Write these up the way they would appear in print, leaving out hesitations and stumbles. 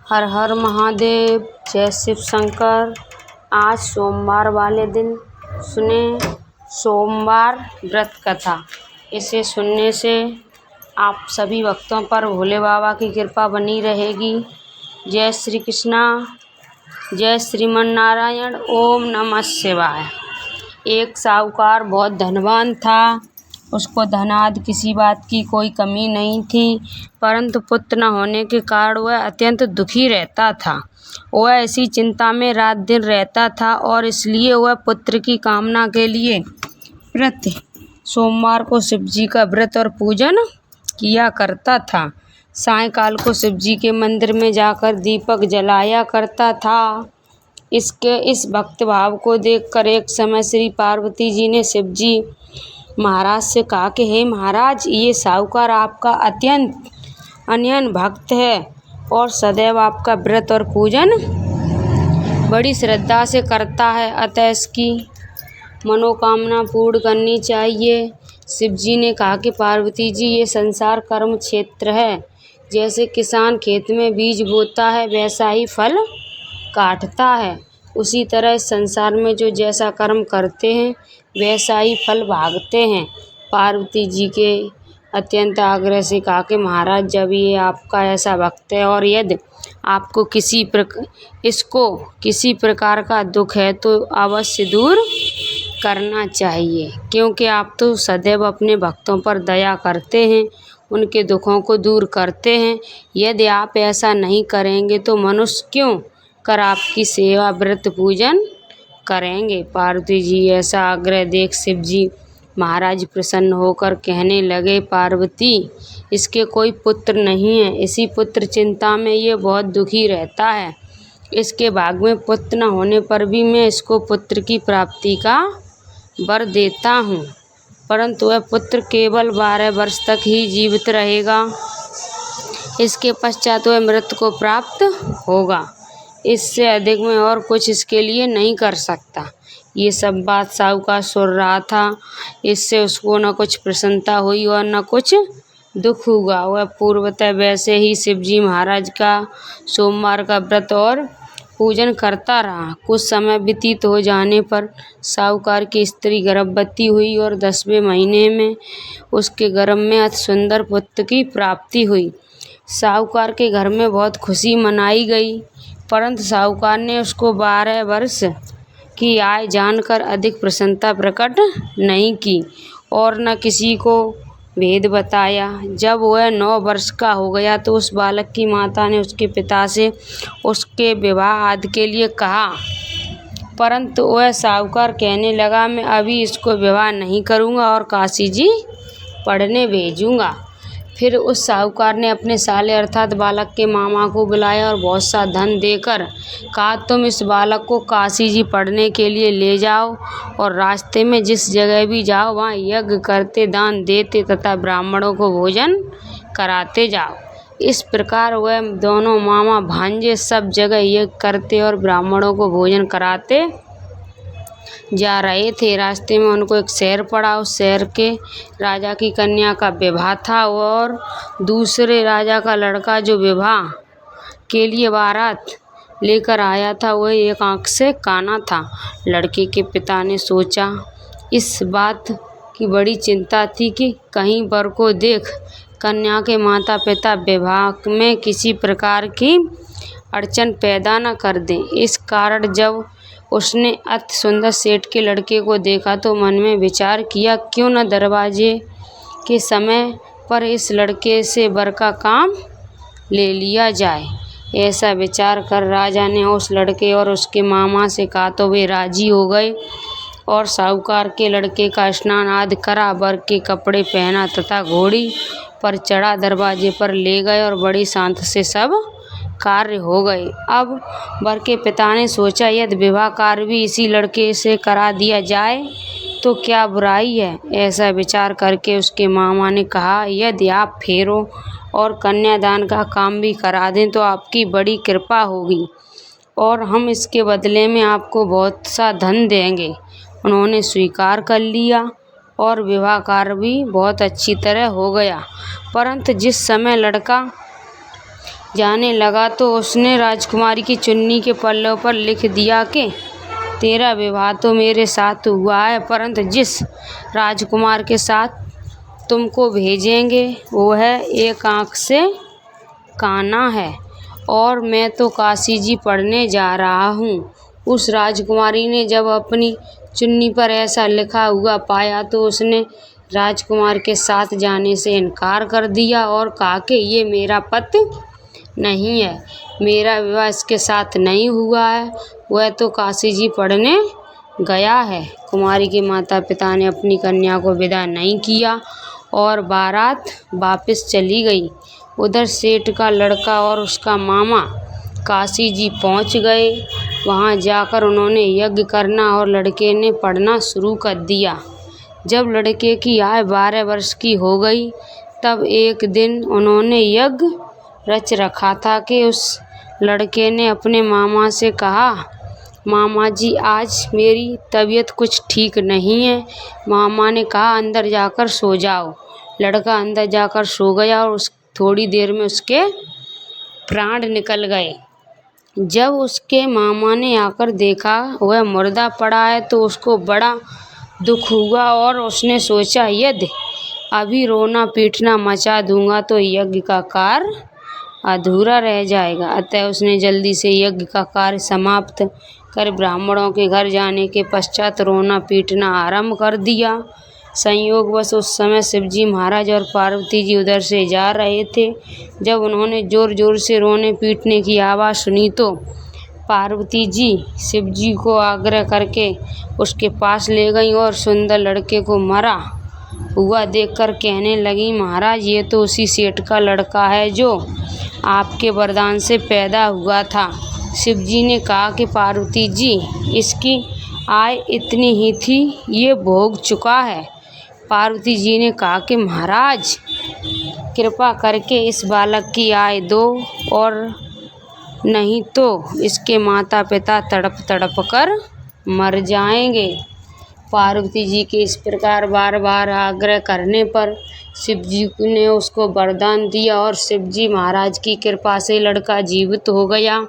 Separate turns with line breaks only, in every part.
हर हर महादेव। जय शिव शंकर। आज सोमवार वाले दिन सुने सोमवार व्रत कथा। इसे सुनने से आप सभी भक्तों पर भोले बाबा की कृपा बनी रहेगी। जय श्री कृष्णा। जय श्रीमन नारायण। ओम नमः शिवाय। एक साहूकार बहुत धनवान था। उसको धनादि किसी बात की कोई कमी नहीं थी, परंतु पुत्र न होने के कारण वह अत्यंत दुखी रहता था। वह ऐसी चिंता में रात दिन रहता था और इसलिए वह पुत्र की कामना के लिए प्रति सोमवार को शिवजी का व्रत और पूजन किया करता था। सायंकाल को शिवजी के मंदिर में जाकर दीपक जलाया करता था। इसके इस भक्त भाव को देखकर एक समय श्री पार्वती जी ने शिवजी महाराज से कहा कि हे महाराज, ये साहूकार आपका अत्यंत अनन्य भक्त है और सदैव आपका व्रत और पूजन बड़ी श्रद्धा से करता है, अतः इसकी मनोकामना पूर्ण करनी चाहिए। शिवजी ने कहा कि पार्वती जी, ये संसार कर्म क्षेत्र है। जैसे किसान खेत में बीज बोता है वैसा ही फल काटता है, उसी तरह इस संसार में जो जैसा कर्म करते हैं वैसा ही फल भागते हैं। पार्वती जी के अत्यंत आग्रह से कहा कि महाराज, जब ये आपका ऐसा भक्त है और यदि आपको किसी प्रकार का दुख है तो अवश्य दूर करना चाहिए, क्योंकि आप तो सदैव अपने भक्तों पर दया करते हैं, उनके दुखों को दूर करते हैं। यदि आप ऐसा नहीं करेंगे तो मनुष्य क्यों कर आपकी सेवा व्रत पूजन करेंगे। पार्वती जी ऐसा आग्रह देख शिवजी महाराज प्रसन्न होकर कहने लगे, पार्वती, इसके कोई पुत्र नहीं है। इसी पुत्र चिंता में ये बहुत दुखी रहता है। इसके भाग में पुत्र न होने पर भी मैं इसको पुत्र की प्राप्ति का वर देता हूँ, परंतु वह पुत्र केवल 12 वर्ष तक ही जीवित रहेगा। इसके पश्चात वह मृत्यु को प्राप्त होगा। इससे अधिक मैं और कुछ इसके लिए नहीं कर सकता। ये सब बात साहूकार सुन रहा था। इससे उसको न कुछ प्रसन्नता हुई और न कुछ दुख हुआ। वह पूर्वतः वैसे ही शिवजी महाराज का सोमवार का व्रत और पूजन करता रहा। कुछ समय व्यतीत हो जाने पर साहूकार की स्त्री गर्भवती हुई और 10वें महीने में उसके गर्भ में अति सुंदर पुत्र की प्राप्ति हुई। साहूकार के घर में बहुत खुशी मनाई गई, परंतु साहूकार ने उसको 12 वर्ष की आयु जानकर अधिक प्रसन्नता प्रकट नहीं की और न किसी को भेद बताया। जब वह 9 वर्ष का हो गया तो उस बालक की माता ने उसके पिता से उसके विवाह आदि के लिए कहा, परंतु वह साहूकार कहने लगा, मैं अभी इसको विवाह नहीं करूँगा और काशी जी पढ़ने भेजूँगा। फिर उस साहूकार ने अपने साले अर्थात बालक के मामा को बुलाया और बहुत सा धन देकर कहा, तुम इस बालक को काशी जी पढ़ने के लिए ले जाओ और रास्ते में जिस जगह भी जाओ वहाँ यज्ञ करते, दान देते तथा ब्राह्मणों को भोजन कराते जाओ। इस प्रकार वह दोनों मामा भांजे सब जगह यज्ञ करते और ब्राह्मणों को भोजन कराते जा रहे थे। रास्ते में उनको एक शहर पड़ा। उस शहर के राजा की कन्या का विवाह था और दूसरे राजा का लड़का जो विवाह के लिए बारात लेकर आया था वह एक आंख से काना था। लड़के के पिता ने सोचा, इस बात की बड़ी चिंता थी कि कहीं वर को देख कन्या के माता पिता विवाह में किसी प्रकार की अड़चन पैदा न कर दें। इस कारण जब उसने अति सुंदर सेठ के लड़के को देखा तो मन में विचार किया, क्यों न दरवाजे के समय पर इस लड़के से वर का काम ले लिया जाए। ऐसा विचार कर राजा ने उस लड़के और उसके मामा से कहा तो वे राजी हो गए और साहूकार के लड़के का स्नान आदि करा, वर के कपड़े पहना तथा घोड़ी पर चढ़ा दरवाजे पर ले गए और बड़ी शांति से सब कार्य हो गए। अब वर के पिता ने सोचा, यदि विवाह कार्य भी इसी लड़के से करा दिया जाए तो क्या बुराई है। ऐसा विचार करके उसके मामा ने कहा, यदि आप फेरों और कन्यादान का काम भी करा दें तो आपकी बड़ी कृपा होगी और हम इसके बदले में आपको बहुत सा धन देंगे। उन्होंने स्वीकार कर लिया और विवाह कार्य भी बहुत अच्छी तरह हो गया। परंतु जिस समय लड़का जाने लगा तो उसने राजकुमारी की चुन्नी के पल्लों पर लिख दिया कि तेरा विवाह तो मेरे साथ हुआ है, परंतु जिस राजकुमार के साथ तुमको भेजेंगे वो है एक आँख से काना है, और मैं तो काशी जी पढ़ने जा रहा हूँ। उस राजकुमारी ने जब अपनी चुन्नी पर ऐसा लिखा हुआ पाया तो उसने राजकुमार के साथ जाने से इनकार कर दिया और कहा कि ये मेरा पति नहीं है, मेरा विवाह इसके साथ नहीं हुआ है, वह तो काशी जी पढ़ने गया है। कुमारी के माता पिता ने अपनी कन्या को विदा नहीं किया और बारात वापस चली गई। उधर सेठ का लड़का और उसका मामा काशी जी पहुंच गए। वहां जाकर उन्होंने यज्ञ करना और लड़के ने पढ़ना शुरू कर दिया। जब लड़के की आयु 12 वर्ष की हो गई तब एक दिन उन्होंने यज्ञ रच रखा था कि उस लड़के ने अपने मामा से कहा, मामा जी आज मेरी तबीयत कुछ ठीक नहीं है। मामा ने कहा अंदर जाकर सो जाओ। लड़का अंदर जाकर सो गया और थोड़ी देर में उसके प्राण निकल गए। जब उसके मामा ने आकर देखा वह मुर्दा पड़ा है तो उसको बड़ा दुख हुआ और उसने सोचा यदि अभी रोना पीटना मचा दूंगा तो यज्ञ का कार्य अधूरा रह जाएगा। अतः उसने जल्दी से यज्ञ का कार्य समाप्त कर ब्राह्मणों के घर जाने के पश्चात रोना पीटना आरंभ कर दिया। संयोगवश उस समय शिवजी महाराज और पार्वती जी उधर से जा रहे थे। जब उन्होंने जोर जोर से रोने पीटने की आवाज़ सुनी तो पार्वती जी शिवजी को आग्रह करके उसके पास ले गईं और सुंदर लड़के को मरा हुआ देखकर कहने लगी, महाराज ये तो उसी सेठ का लड़का है जो आपके वरदान से पैदा हुआ था। शिवजी ने कहा कि पार्वती जी इसकी आय इतनी ही थी, ये भोग चुका है। पार्वती जी ने कहा कि महाराज कृपा करके इस बालक की आय दो और नहीं तो इसके माता पिता तड़प तड़प कर मर जाएंगे। पार्वती जी के इस प्रकार बार बार आग्रह करने पर शिवजी ने उसको वरदान दिया और शिवजी महाराज की कृपा से लड़का जीवित हो गया।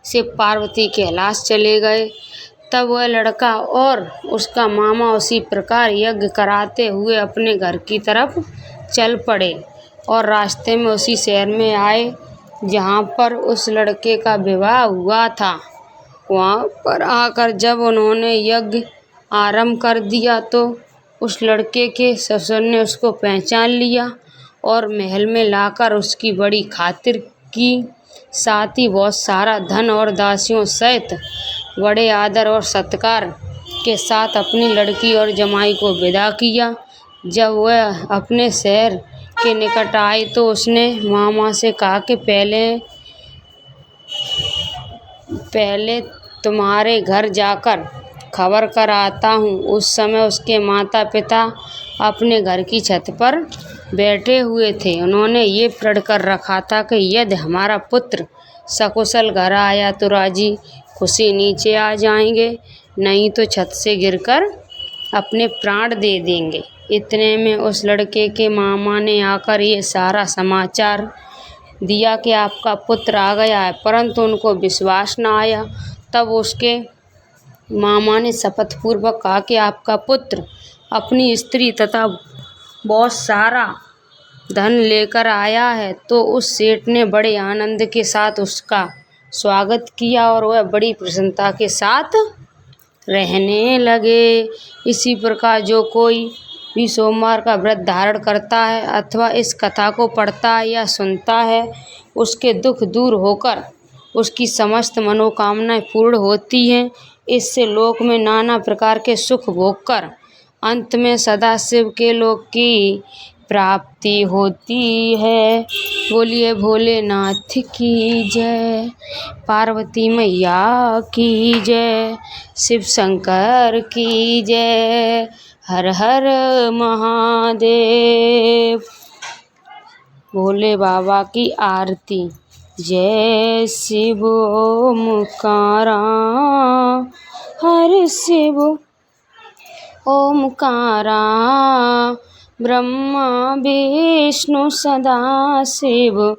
शिव पार्वती कैलाश चले गए। तब वह लड़का और उसका मामा उसी प्रकार यज्ञ कराते हुए अपने घर की तरफ चल पड़े और रास्ते में उसी शहर में आए जहाँ पर उस लड़के का विवाह हुआ था। वहाँ पर आकर जब उन्होंने यज्ञ आरंभ कर दिया तो उस लड़के के ससुर ने उसको पहचान लिया और महल में लाकर उसकी बड़ी खातिर की, साथ ही बहुत सारा धन और दासियों सहित बड़े आदर और सत्कार के साथ अपनी लड़की और जमाई को विदा किया। जब वह अपने शहर के निकट आई तो उसने मामा से कहा कि पहले तुम्हारे घर जाकर खबर कर आता हूँ। उस समय उसके माता पिता अपने घर की छत पर बैठे हुए थे। उन्होंने ये प्रण कर रखा था कि यदि हमारा पुत्र सकुशल घर आया तो राजी खुशी नीचे आ जाएंगे, नहीं तो छत से गिरकर अपने प्राण दे देंगे। इतने में उस लड़के के मामा ने आकर ये सारा समाचार दिया कि आपका पुत्र आ गया है, परंतु उनको विश्वास न आया। तब उसके मामा ने शपथपूर्वक कहा कि आपका पुत्र अपनी स्त्री तथा बहुत सारा धन लेकर आया है। तो उस सेठ ने बड़े आनंद के साथ उसका स्वागत किया और वह बड़ी प्रसन्नता के साथ रहने लगे। इसी प्रकार जो कोई भी सोमवार का व्रत धारण करता है अथवा इस कथा को पढ़ता है या सुनता है, उसके दुख दूर होकर उसकी समस्त मनोकामनाएं पूर्ण होती हैं। इससे लोक में नाना प्रकार के सुख भोगकर अंत में सदाशिव के लोक की प्राप्ति होती है। बोलिए भोलेनाथ की जय, पार्वती मैया की जय, शिव शंकर की जय, हर हर महादेव। भोले बाबा की आरती। जय शिव ओमकारा, हर शिव ओमकारा, ब्रह्मा विष्णु सदा शिव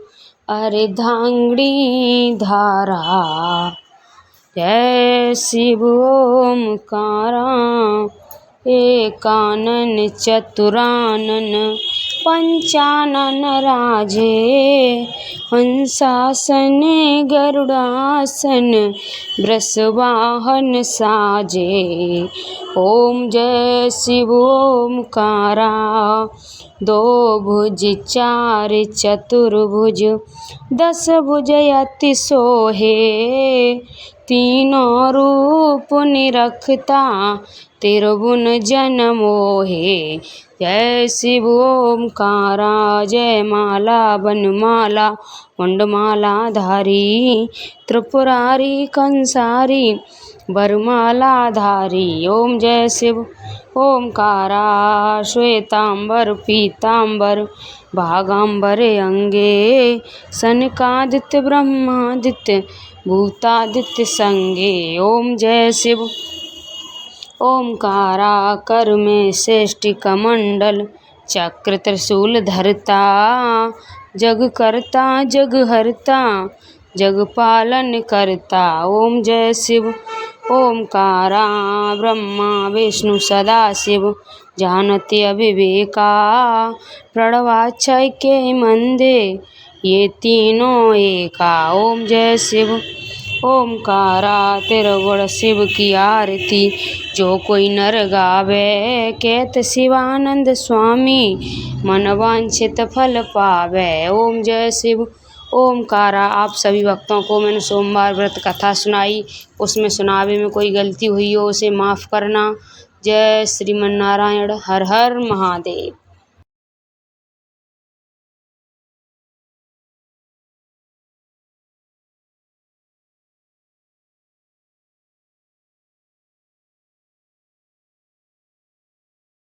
अर्धांगिनी धारा। जय शिव ओमकारा। एकानन चतुरानन पंचानन राजे। हंसासन गरुड़ासन वृषवाहन साजे। ओम जय शिव ओमकारा। दो भुज चार चतुर्भुज 10 भुज अति सोहे। तीनों रूप निरखता त्रिभुवन जन मोहे। जय शिव ओमकारा। जय माला बनमाला मुंडमाला धारी। त्रिपुरारी कंसारी वरमाला धारी। ओम जय शिव ओमकारा। श्वेतांबर पीतांबर भागांबरे अंगे। सनकादित्य ब्रह्मादित्य भूतादित्य संगे। ओम जय शिव ओमकारा। कर में श्रेष्ठ कमंडल चक्र त्रिशूल धरता। जग करता जग हरता जग पालन करता। ओम जय शिव ओमकारा। ब्रह्मा विष्णु सदा शिव जानते अविवेका। प्रणवाक्षय के मंदे ये तीनों एका। ओम जय शिव ओमकारा। त्रिगुण शिव की आरती जो कोई नर गावे। कहत शिवानंद स्वामी मन वांछित फल पावे। ओम जय शिव ओमकारा। आप सभी भक्तों को मैंने सोमवार व्रत कथा सुनाई, उसमें सुनावे में कोई गलती हुई हो उसे माफ़ करना। जय श्रीमन नारायण। हर हर महादेव।